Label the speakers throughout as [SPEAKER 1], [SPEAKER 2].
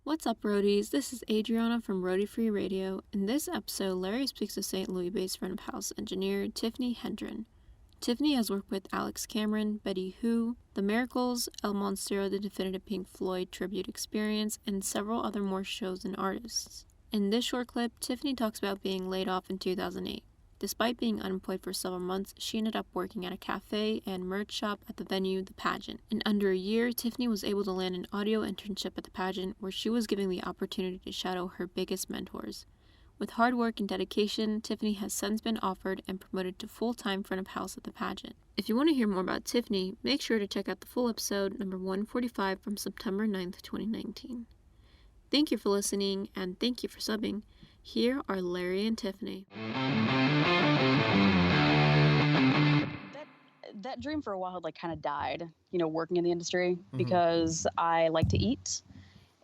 [SPEAKER 1] What's up, Roadies? This is Adriana from roadiefreeradio. In this episode, Larry speaks to St. Louis-based front of house engineer Tiffany Hendren. Tiffany has worked with Alex Cameron, Betty Who, The Miracles, El Monstero, The Definitive Pink Floyd Tribute Experience, and several other more shows and artists. In this short clip, Tiffany talks about being laid off in 2008. Despite being unemployed for several months, she ended up working at a cafe and merch shop at the venue, The Pageant. In under a year, Tiffany was able to land an audio internship at The Pageant, where she was given the opportunity to shadow her biggest mentors. With hard work and dedication, Tiffany has since been offered and promoted to full-time front of house at The Pageant. If you want to hear more about Tiffany, make sure to check out the full episode, number 145 from September 9th, 2019. Thank you for listening, and thank you for subbing. Here are Larry and Tiffany.
[SPEAKER 2] That dream for a while had kind of died, working in the industry, because I like to eat.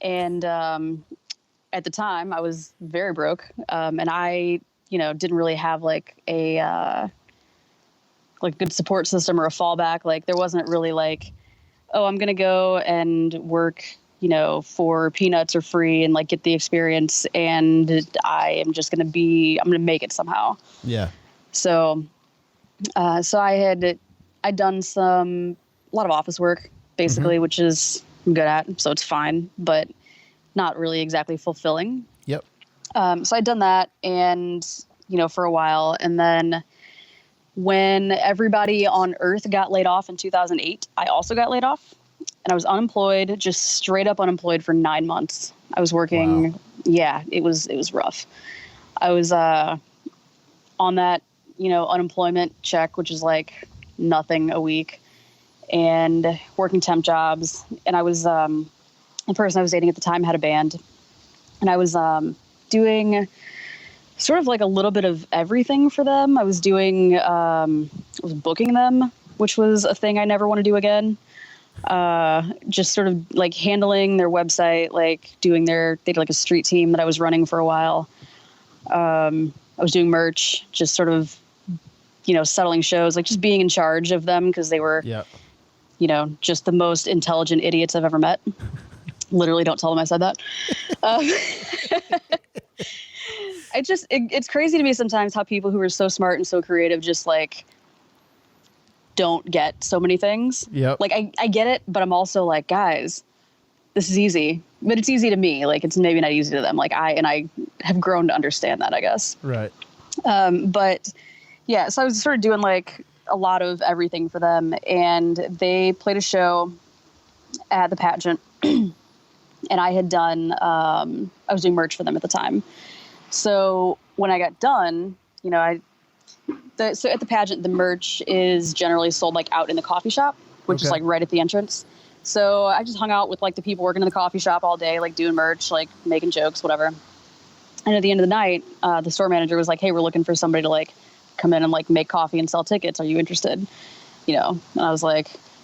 [SPEAKER 2] And at the time I was very broke. And I, didn't really have a good support system or a fallback. There wasn't really oh, I'm going to go and work, for peanuts or free and get the experience. And I'm going to make it somehow.
[SPEAKER 3] Yeah.
[SPEAKER 2] So I'd done a lot of office work, basically, which is I'm good at, so it's fine, but not really exactly fulfilling.
[SPEAKER 3] Yep.
[SPEAKER 2] So I'd done that and, for a while. And then when everybody on Earth got laid off in 2008, I also got laid off. And I was unemployed, just straight up unemployed for 9 months. I was working. Wow. Yeah, it was rough. I was on that, unemployment check, which is nothing a week, and working temp jobs. And I was, the person I was dating at the time had a band, and I was doing sort of a little bit of everything for them. I was doing, I was booking them, which was a thing I never want to do again. Just sort of handling their website, they did a street team that I was running for a while. I was doing merch, just sort of, settling shows, just being in charge of them because they were, just the most intelligent idiots I've ever met. Literally, don't tell them I said that. It's crazy to me sometimes how people who are so smart and so creative just don't get so many things.
[SPEAKER 3] Yep.
[SPEAKER 2] I get it, but I'm also guys, this is easy, but it's easy to me. It's maybe not easy to them. I have grown to understand that, I guess.
[SPEAKER 3] Right.
[SPEAKER 2] But yeah, so I was sort of doing a lot of everything for them, and they played a show at the Pageant, and I had done, I was doing merch for them at the time. So when I got done, so at the Pageant, the merch is generally sold out in the coffee shop, which is right at the entrance. So I just hung out with the people working in the coffee shop all day, doing merch, making jokes, whatever. And at the end of the night, the store manager was hey, we're looking for somebody to come in and make coffee and sell tickets. Are you interested? And I was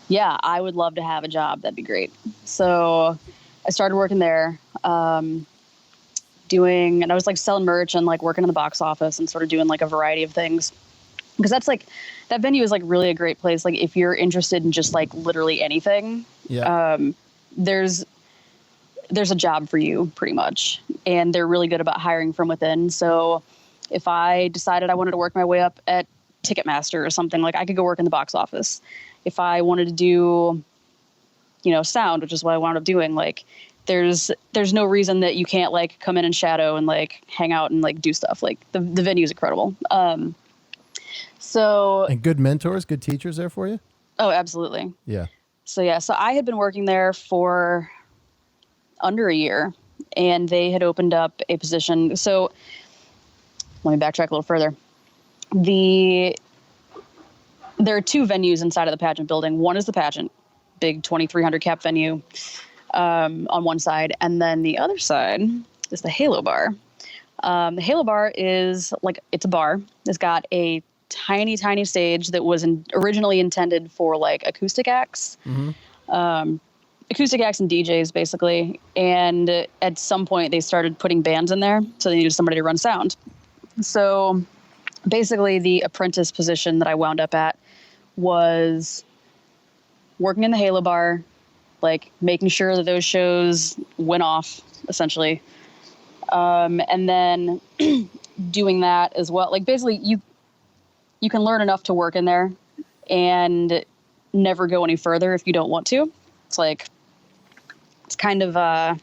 [SPEAKER 2] yeah, I would love to have a job. That'd be great. So I started working there, and I was selling merch and working in the box office and sort of doing a variety of things, because that's that venue is really a great place. If you're interested in just literally anything,
[SPEAKER 3] yeah.
[SPEAKER 2] There's a job for you pretty much. And they're really good about hiring from within. So if I decided I wanted to work my way up at Ticketmaster or something, I could go work in the box office. If I wanted to do, sound, which is what I wound up doing, there's no reason that you can't come in and shadow and hang out and do stuff. The venue is incredible. And
[SPEAKER 3] good mentors, good teachers there for you?
[SPEAKER 2] Oh, absolutely.
[SPEAKER 3] Yeah.
[SPEAKER 2] So I had been working there for under a year, and they had opened up a position. So let me backtrack a little further. There are two venues inside of the Pageant building. One is the Pageant, big 2,300 cap venue, on one side. And then the other side is the Halo Bar. The Halo Bar is it's a bar. It's got a tiny, tiny stage that was originally intended for acoustic acts. Mm-hmm. Acoustic acts and DJs, basically. And at some point they started putting bands in there, so they needed somebody to run sound. So basically the apprentice position that I wound up at was working in the Halo Bar, making sure that those shows went off essentially. And then doing that as well, like basically you can learn enough to work in there and never go any further if you don't want to. It's like, it's kind of,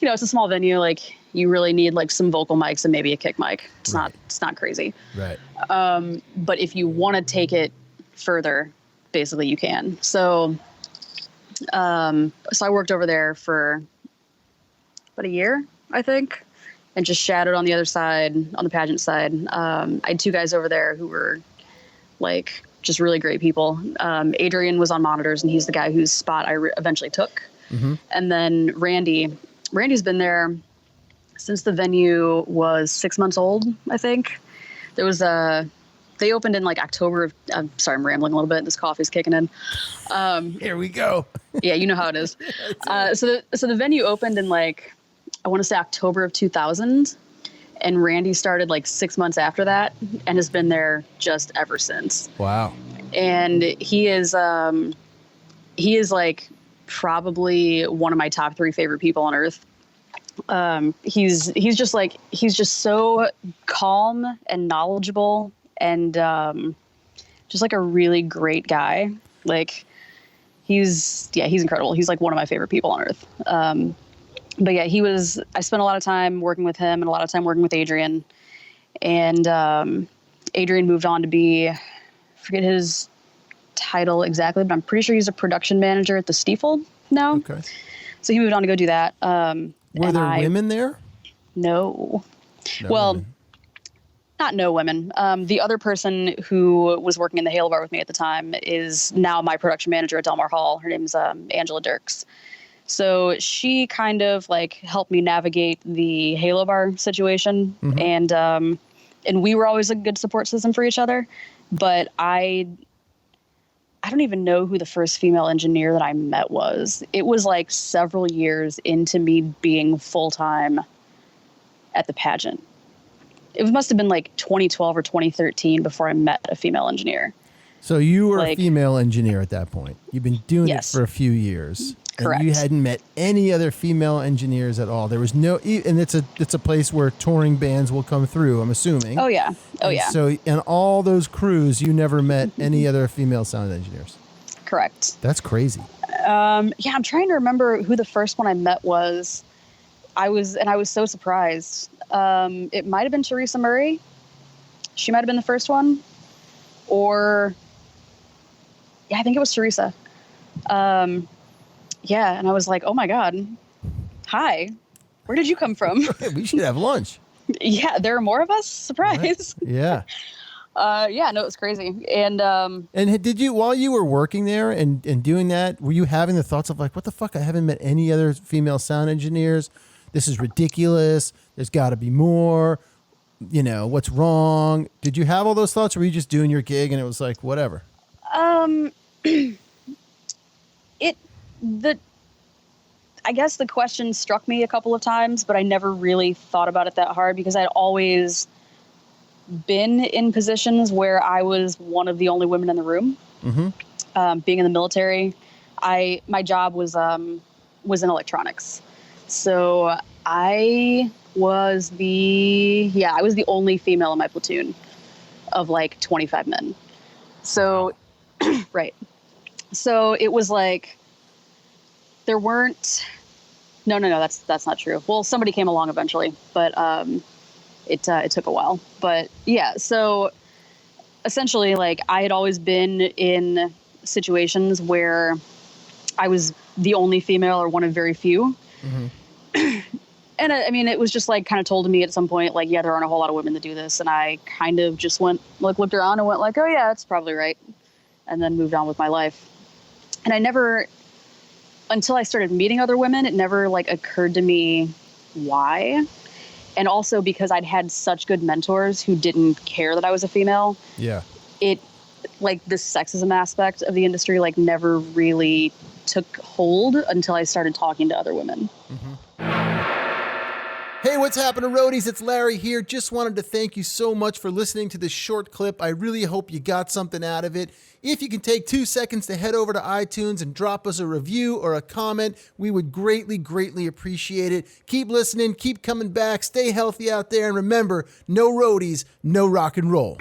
[SPEAKER 2] it's a small venue. Like you really need like some vocal mics and maybe a kick mic. It's not crazy.
[SPEAKER 3] Right.
[SPEAKER 2] But if you want to take it further, basically you can. So I worked over there for about a year, I think, and just shadowed on the other side, on the pageant side. I had 2 guys over there who were like just really great people. Adrian was on monitors, and he's the guy whose spot I eventually took. Mm-hmm. And then Randy's been there since the venue was 6 months old, I think. There was they opened in like October of, I'm sorry, I'm rambling a little bit. This coffee's kicking in.
[SPEAKER 3] Here we go.
[SPEAKER 2] Yeah, you know how it is. So the venue opened in like, I want to say October of 2000, and Randy started like 6 months after that and has been there just ever since.
[SPEAKER 3] Wow.
[SPEAKER 2] And he is like probably one of my top 3 favorite people on earth. He's just so calm and knowledgeable and just like a really great guy. Like he's incredible. He's like one of my favorite people on earth. But yeah, I spent a lot of time working with him and a lot of time working with Adrian. And Adrian moved on to be, I forget his title exactly, but I'm pretty sure he's a production manager at the Stiefel now. Okay. So he moved on to go do that.
[SPEAKER 3] Were there women there?
[SPEAKER 2] No. Well, not no women. The other person who was working in the Halo Bar with me at the time is now my production manager at Delmar Hall. Her name's Angela Dirks. So she kind of like helped me navigate the Halo Bar situation. Mm-hmm. And we were always a good support system for each other. But I don't even know who the first female engineer that I met was. It was like several years into me being full-time at the pageant. It must have been like 2012 or 2013 before I met a female engineer.
[SPEAKER 3] So you were a female engineer at that point. You've been doing it for a few years.
[SPEAKER 2] Correct.
[SPEAKER 3] And you hadn't met any other female engineers at all. There was no, and it's a place where touring bands will come through, I'm assuming.
[SPEAKER 2] Oh yeah.
[SPEAKER 3] So in all those crews, you never met any other female sound engineers.
[SPEAKER 2] Correct.
[SPEAKER 3] That's crazy.
[SPEAKER 2] I'm trying to remember who the first one I met was. I was so surprised. It might have been Teresa Murray. She might have been the first one. Or, yeah, I think it was Teresa. Yeah, and I was like, oh my God, hi, where did you come from?
[SPEAKER 3] We should have lunch.
[SPEAKER 2] Yeah, there are more of us? Surprise.
[SPEAKER 3] Right. Yeah.
[SPEAKER 2] Yeah, no, it was crazy. And
[SPEAKER 3] did you, while you were working there and doing that, were you having the thoughts of like, what the fuck, I haven't met any other female sound engineers? This is ridiculous. There's got to be more. What's wrong? Did you have all those thoughts, or were you just doing your gig and it was like, whatever?
[SPEAKER 2] I guess the question struck me a couple of times, but I never really thought about it that hard because I'd always been in positions where I was one of the only women in the room. Mm-hmm. Being in the military, my job was in electronics. So I was the only female in my platoon of like 25 men. So, right. So it was like, there weren't, no, that's not true. Well, somebody came along eventually, but it took a while. But yeah, so essentially, like, I had always been in situations where I was the only female or one of very few. Mm-hmm. And I mean, it was just like kind of told to me at some point, like, yeah, there aren't a whole lot of women that do this. And I kind of just looked around and went like, oh yeah, that's probably right. And then moved on with my life. And I never, until I started meeting other women, it never like occurred to me why. And also because I'd had such good mentors who didn't care that I was a female.
[SPEAKER 3] Yeah.
[SPEAKER 2] It, like, the sexism aspect of the industry, like, never really took hold until I started talking to other women.
[SPEAKER 3] Mm-hmm. Hey, what's happening, roadies? It's Larry here. Just wanted to thank you so much for listening to this short clip. I really hope you got something out of it. If you can take 2 seconds to head over to iTunes and drop us a review or a comment, we would greatly, greatly appreciate it. Keep listening, keep coming back, stay healthy out there, and remember, no roadies, no rock and roll.